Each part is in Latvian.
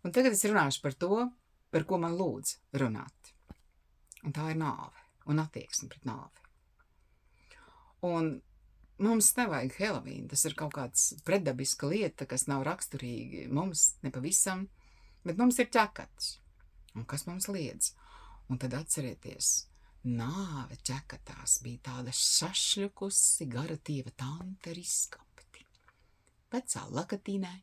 Un tagad es runāšu par to, par ko man lūdz runāt. Un tā ir nāve un attieksme pret nāvi. Un mums nevajag Helovīnu, tas ir kaut kāds pretdabiska lieta, kas nav raksturīgi mums, nepavisam, bet mums ir ķekats. Un kas mums liedz? Un tad atcerieties, nāve ķekatās bija tāda sašļukusi garatīva tante ar izskapti. Vecā lakatīnē,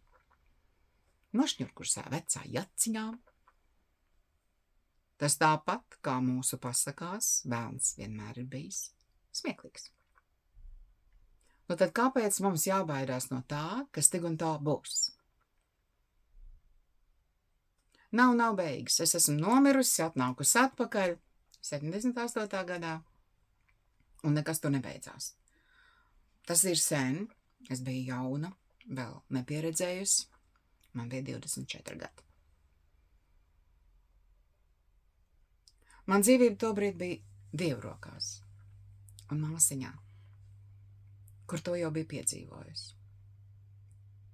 nošņurkušā vecā jaciņām. Tas tāpat, kā mūsu pasakās, bērns vienmēr ir bijis smieklīgs. Nu tad kāpēc mums jābaidās no tā, kas tik un tā būs? Nav beigas. Es esmu nomirusi, atnākusi atpakaļ 78. gadā, un nekas tur nebeidzās. Tas ir sen, es biju jauna, vēl nepieredzējusi, man bija 24 gadi. Man dzīvība tobrīd bija Dievu rokās un māsiņā, kur to jau bija piedzīvojusi.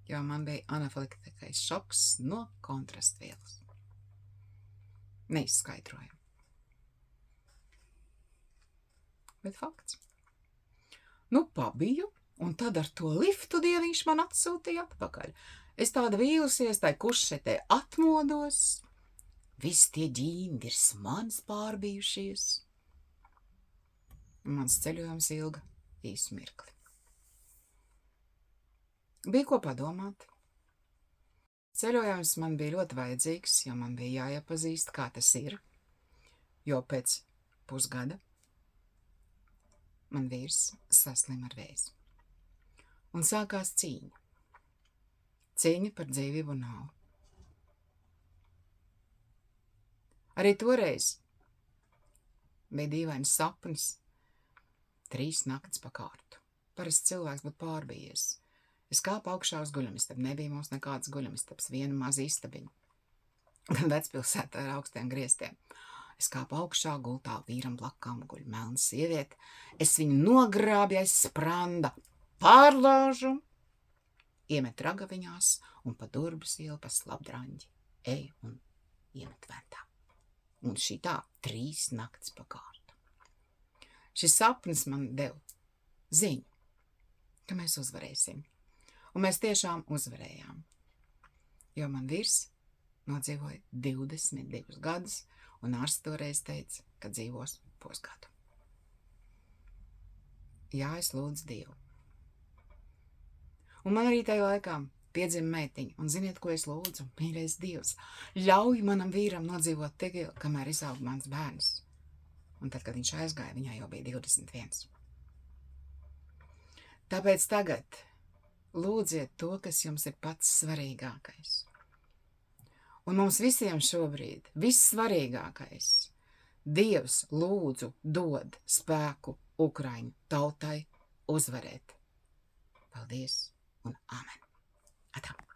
Jo man bija anafilaktiskais šoks no kontrastvielas. Neizskaidrojam. Bet fakts. Nu, pabiju, un tad ar to liftu Dieviņš man atsūtīja atpakaļ. Es tāda vīlusies, tai kušetē atmodos, visi tie ģīni virs manis pārbijušies. Mans ceļojums ilga īsu mirkli. Bija ko padomāt. Ceļojums man bija ļoti vajadzīgs, jo man bija jāiepazīst, kā tas ir, jo pēc pusgada man vīrs saslim ar vēzi. Un sākās cīņa. Cīņa par dzīvību un nāvi. Arī toreiz bija dīvains sapnis 3 naktis pa kārtu. Parasti cilvēks būtu pārbijies. Es kāpu augšā uz guļamistabu. Nebija mums nekādas guļamistabas, viena maza istabiņa. Vecpilsētā ar augstiem griestiem. Es kāpu augšā, gultā vīram blakām guļ melna sieviete. Es viņu nogrābju aiz spranda, pārlaužu, iemet ragaviņās un pa Durbas ielu pa Slapdraņģi eju un iemet ventā. Un šitā 3 naktis pa kārtu. Šis sapnis man deva ziņu, ka mēs uzvarēsim. Un mēs tiešām uzvarējām. Jo man vīrs nodzīvoja 22 gadus, un ārsts toreiz teica, ka dzīvos pusgadu. Jā, es lūdzu Dievu. Un man arī tajā laikā piedzima meitiņa, un ziniet, ko es lūdzu? Mīļais Dievs, ļauj manam vīram nodzīvot tik ilgi, kamēr izaug mans bērns. Un tad, kad viņš aizgāja, viņai jau bija 21. Tāpēc tagad lūdziet to, kas jums ir pats svarīgākais. Un mums visiem šobrīd vissvarīgākais. Dievs lūdzu dod spēku Ukraiņu tautai uzvarēt. Paldies un amen. Atā.